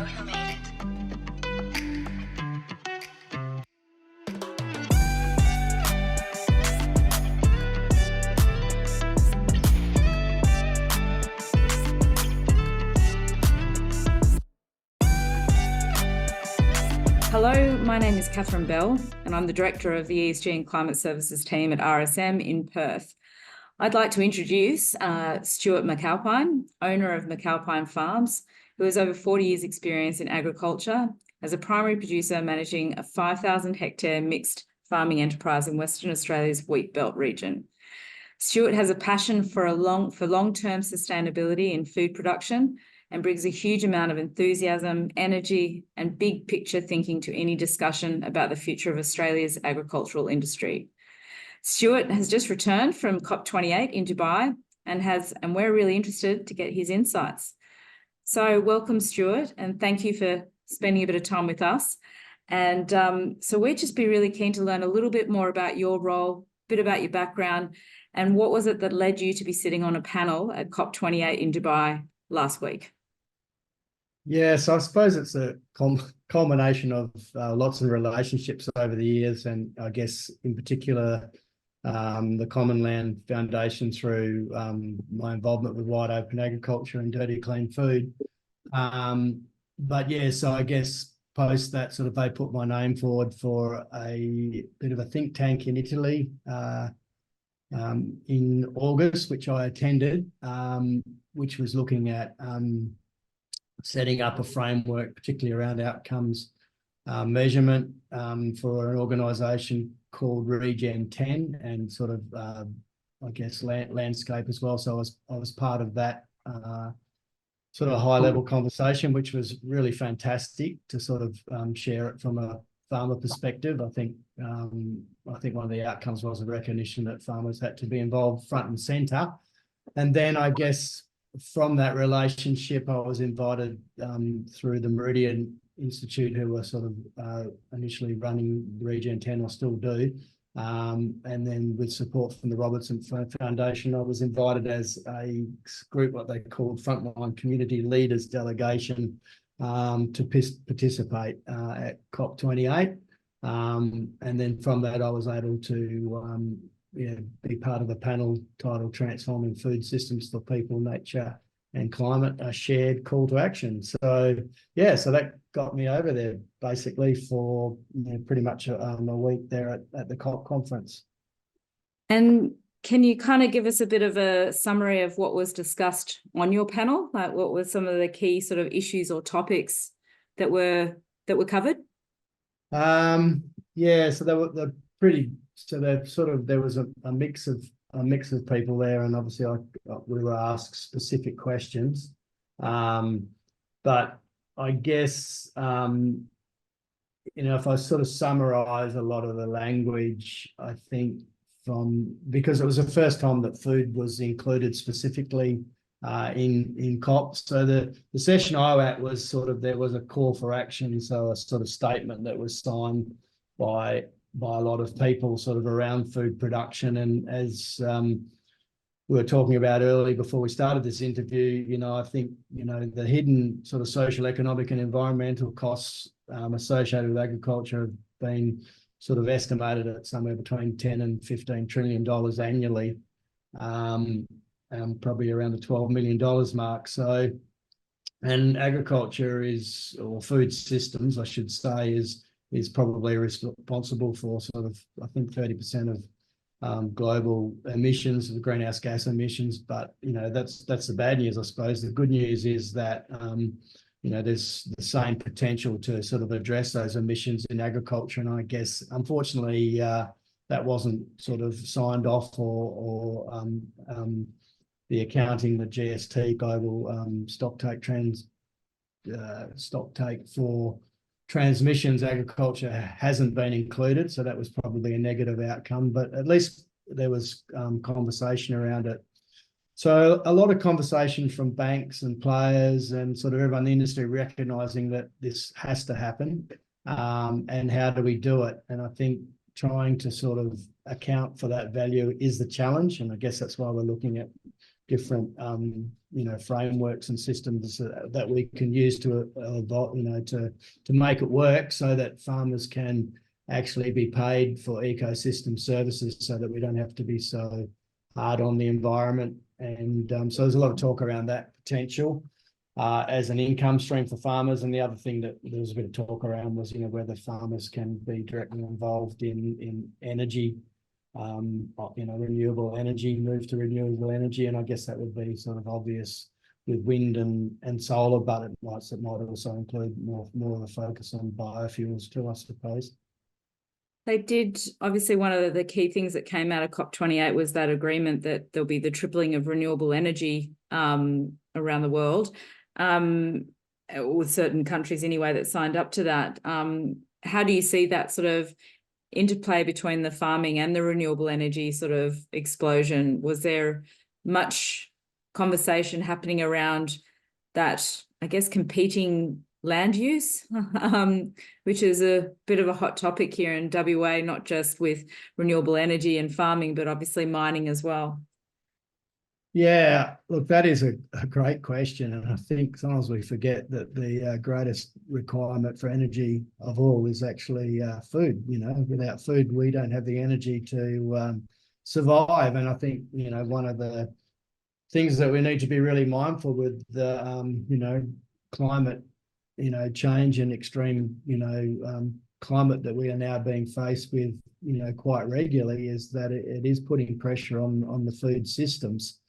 Hello, my name is Catherine Bell, and I'm the Director of the ESG and Climate Services team at RSM in Perth. I'd like to introduce Stuart McAlpine, owner of McAlpine Farms, who has over 40 years' experience in agriculture as a primary producer managing a 5,000-hectare mixed farming enterprise in Western Australia's wheat belt region. Stuart has a passion for long-term sustainability in food production and brings a huge amount of enthusiasm, energy, and big picture thinking to any discussion about the future of Australia's agricultural industry. Stuart has just returned from COP28 in Dubai and we're really interested to get his insights. So welcome, Stuart, and thank you for spending a bit of time with us. And so we'd just be really keen to learn a little bit more about your role, a bit about your background, and what was it that led you to be sitting on a panel at COP28 in Dubai last week? Yeah, so I suppose it's a culmination of lots of relationships over the years, and I guess in particular the Common Land Foundation through my involvement with wide open agriculture and dirty clean food. But yeah, so I guess post that sort of they put my name forward for a bit of a think tank in Italy in August, which I attended, which was looking at setting up a framework, particularly around outcomes measurement for an organisation called Regen 10 and sort of, I guess, landscape as well. So I was part of that sort of high-level conversation, which was really fantastic to sort of share it from a farmer perspective. I think one of the outcomes was a recognition that farmers had to be involved front and centre. And then I guess from that relationship, I was invited through the Meridian Institute, who were sort of initially running Regen 10, or still do. And then with support from the Robertson Foundation, I was invited as a group, what they called Frontline Community Leaders Delegation, to participate at COP28. And then from that, I was able to be part of a panel titled Transforming Food Systems for People, Nature and Climate, a shared call to action. So yeah, so that got me over there basically for pretty much a week there at the COP conference. And can you kind of give us a bit of a summary of what was discussed on your panel? Like, what were some of the key sort of issues or topics that were covered? Yeah, so they were pretty. So there was a mix of people there, and obviously we were asked specific questions, but I guess if I sort of summarise a lot of the language, I think because it was the first time that food was included specifically in COP. So the session I was at was there was a call for action, so a sort of statement that was signed by a lot of people sort of around food production. And as we were talking about early before we started this interview, I think, the hidden sort of social, economic and environmental costs associated with agriculture have been sort of estimated at somewhere between 10 and $15 trillion annually, probably around the $12 million mark. So, and agriculture or food systems, I should say, is probably responsible for sort of, I think, 30% of global emissions, of greenhouse gas emissions. But that's the bad news, I suppose. The good news is that there's the same potential to sort of address those emissions in agriculture, and I guess unfortunately that wasn't sort of signed off, or the accounting, the GST, global stock take for transmissions, agriculture hasn't been included, so that was probably a negative outcome, but at least there was conversation around it. So a lot of conversation from banks and players and sort of everyone in the industry recognising that this has to happen, and how do we do it? And I think trying to sort of account for that value is the challenge, and I guess that's why we're looking at different frameworks and systems that we can use to to make it work, so that farmers can actually be paid for ecosystem services, so that we don't have to be so hard on the environment. And so there's a lot of talk around that potential as an income stream for farmers. And the other thing that there was a bit of talk around was, whether farmers can be directly involved in energy, renewable energy, move to renewable energy. And I guess that would be sort of obvious with wind and solar, but it might also include more of a focus on biofuels too, I suppose. They did, obviously, one of the key things that came out of COP28 was that agreement that there'll be the tripling of renewable energy around the world, with certain countries anyway that signed up to that. How do you see that sort of interplay between the farming and the renewable energy sort of explosion? Was there much conversation happening around that, I guess, competing land use, which is a bit of a hot topic here in WA, not just with renewable energy and farming, but obviously mining as well? Yeah, look, that is a great question. And I think sometimes we forget that the greatest requirement for energy of all is actually food. Without food, we don't have the energy to survive. And I think, one of the things that we need to be really mindful with the, climate change and extreme, climate that we are now being faced with, quite regularly, is that it is putting pressure on the food systems.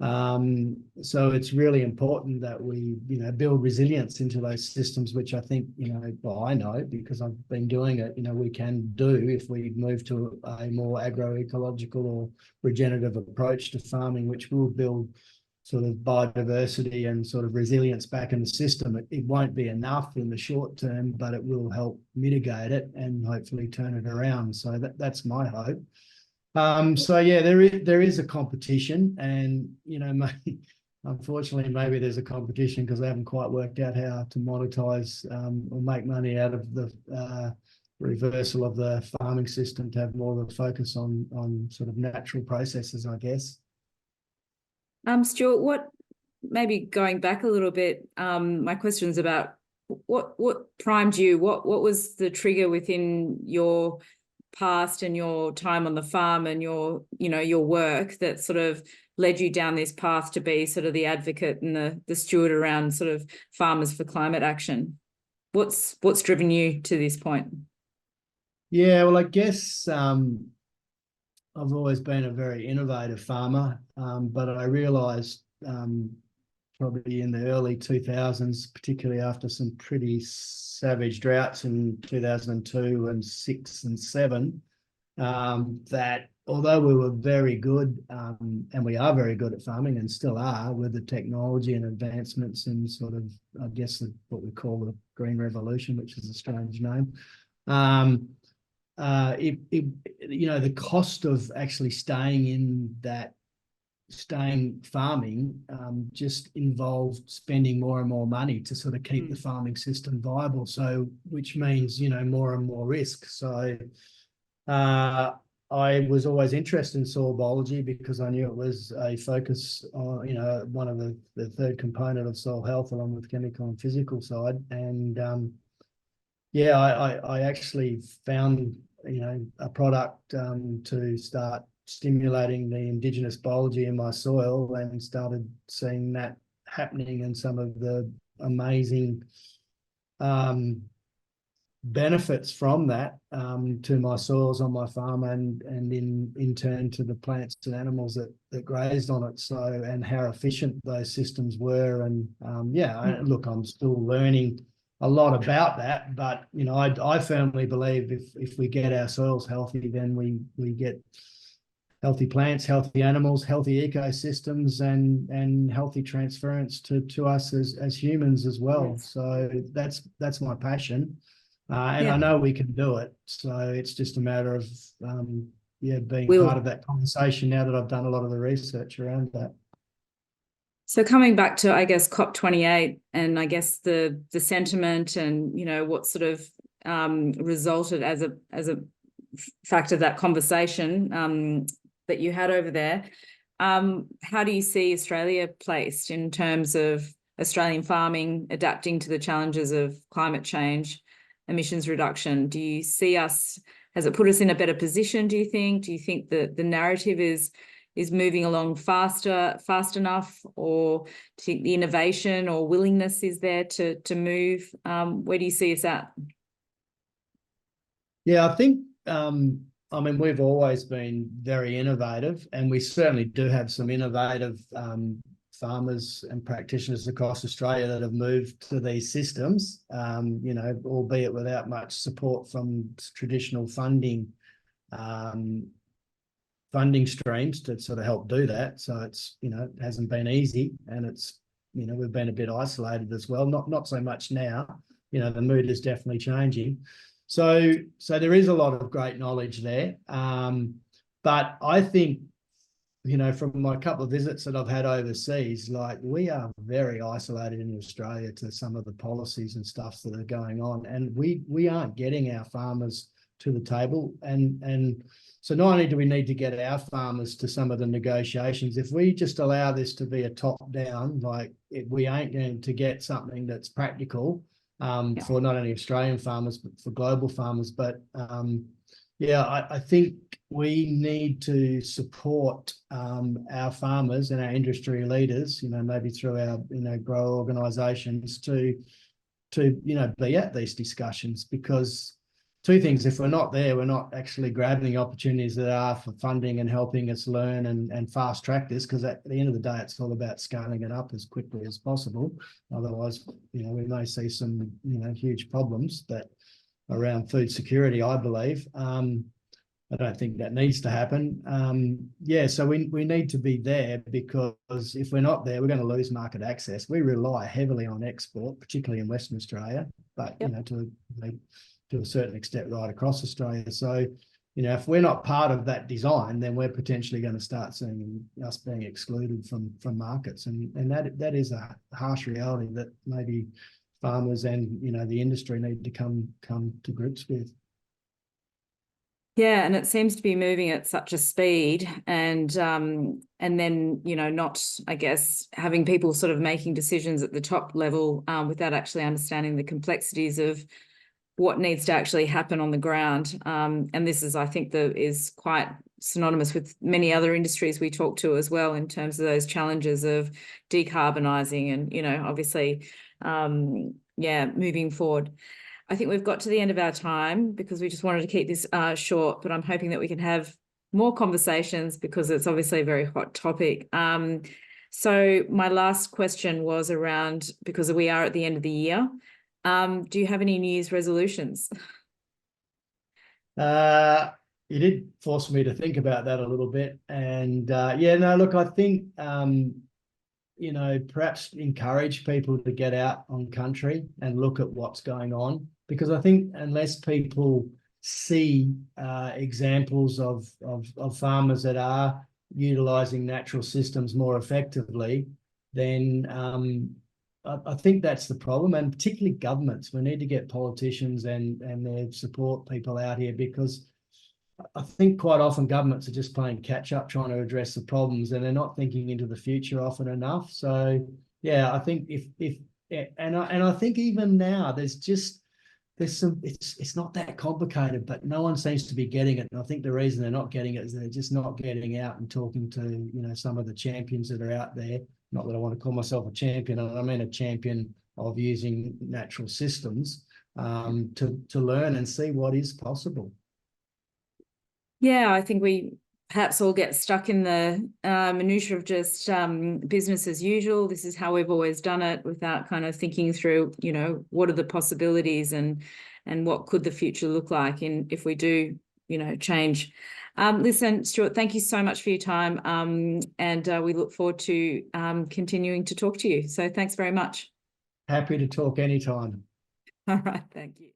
So it's really important that we, build resilience into those systems, which I think, I know because I've been doing it, we can do if we move to a more agroecological or regenerative approach to farming, which will build sort of biodiversity and sort of resilience back in the system. It won't be enough in the short term, but it will help mitigate it and hopefully turn it around. So that's my hope. So yeah, there is a competition, and unfortunately maybe there's a competition because they haven't quite worked out how to monetize or make money out of the reversal of the farming system to have more of a focus on sort of natural processes, I guess. Stuart, maybe going back a little bit, my question is about what primed you? What was the trigger within your past and your time on the farm and your work that sort of led you down this path to be sort of the advocate and the steward around sort of farmers for climate action? What's driven you to this point? Yeah, well, I guess I've always been a very innovative farmer, but I realised probably in the early 2000s, particularly after some pretty savage droughts in 2002 and 6 and 7, that although we were very good, and we are very good at farming and still are with the technology and advancements in sort of, I guess, what we call the Green Revolution, which is a strange name. The cost of actually staying farming just involved spending more and more money to sort of keep the farming system viable. So, which means, more and more risk. So I was always interested in soil biology because I knew it was a focus on, one of the third component of soil health, along with chemical and physical side. And I actually found a product to start stimulating the indigenous biology in my soil, and started seeing that happening and some of the amazing benefits from that to my soils on my farm, and in turn to the plants and animals that grazed on it. So, and how efficient those systems were. And look, I'm still learning a lot about that, but I firmly believe if we get our soils healthy, then we get healthy plants, healthy animals, healthy ecosystems, and healthy transference to us as humans as well. So that's my passion, and I know we can do it. So it's just a matter of being part of that conversation now that I've done a lot of the research around that. So coming back to, I guess, COP28 and I guess the sentiment and, what sort of resulted as a fact of that conversation that you had over there. How do you see Australia placed in terms of Australian farming adapting to the challenges of climate change, emissions reduction? Do you see us, has it put us in a better position, do you think? Do you think that the narrative is moving along fast enough, or do you think the innovation or willingness is there to move? Where do you see us at? Yeah, I think, I mean, we've always been very innovative, and we certainly do have some innovative farmers and practitioners across Australia that have moved to these systems, you know, albeit without much support from traditional funding streams to sort of help do that. So it's, you know, it hasn't been easy, and it's, you know, we've been a bit isolated as well. Not so much now. You know, the mood is definitely changing. So there is a lot of great knowledge there. But I think, you know, from my couple of visits that I've had overseas, like, we are very isolated in Australia to some of the policies and stuff that are going on, and we aren't getting our farmers to the table. And so not only do we need to get our farmers to some of the negotiations, if we just allow this to be a top-down, like, we ain't going to get something that's practical for not only Australian farmers, but for global farmers. But yeah, I think we need to support our farmers and our industry leaders, you know, maybe through our, you know, grower organisations to, you know, be at these discussions. Because two things: if we're not there, we're not actually grabbing the opportunities that are for funding and helping us learn and fast track this, because at the end of the day, it's all about scaling it up as quickly as possible. Otherwise, you know, we may see some, you know, huge problems that around food security, I believe. I don't think that needs to happen. Yeah, so we need to be there, because if we're not there, we're going to lose market access. We rely heavily on export, particularly in Western Australia, but you know, to a certain extent right across Australia. So, you know, if we're not part of that design, then we're potentially going to start seeing us being excluded from markets, and that is a harsh reality that maybe farmers and, you know, the industry need to come to grips with. Yeah, and it seems to be moving at such a speed, and then, you know, not, I guess, having people sort of making decisions at the top level without actually understanding the complexities of what needs to actually happen on the ground. And this is, I think, is quite synonymous with many other industries we talk to as well, in terms of those challenges of decarbonising and, you know, obviously, moving forward. I think we've got to the end of our time, because we just wanted to keep this short, but I'm hoping that we can have more conversations, because it's obviously a very hot topic. So my last question was around, because we are at the end of the year, do you have any New Year's resolutions? You did force me to think about that a little bit. And yeah, no, look, I think, you know, perhaps encourage people to get out on country and look at what's going on. Because I think unless people see examples of farmers that are utilising natural systems more effectively, then I think that's the problem. And particularly governments, we need to get politicians and their support people out here, because I think quite often governments are just playing catch up, trying to address the problems, and they're not thinking into the future often enough. So yeah, I think I think even now there's some, it's not that complicated, but no one seems to be getting it. And I think the reason they're not getting it is they're just not getting out and talking to, you know, some of the champions that are out there. Not that I want to call myself a champion, I mean a champion of using natural systems to learn and see what is possible. Yeah, I think we perhaps all get stuck in the minutiae of just business as usual. This is how we've always done it, without kind of thinking through, you know, what are the possibilities and what could the future look like if we do, you know, change. Listen, Stuart, thank you so much for your time, and we look forward to continuing to talk to you. So thanks very much. Happy to talk anytime. All right, thank you.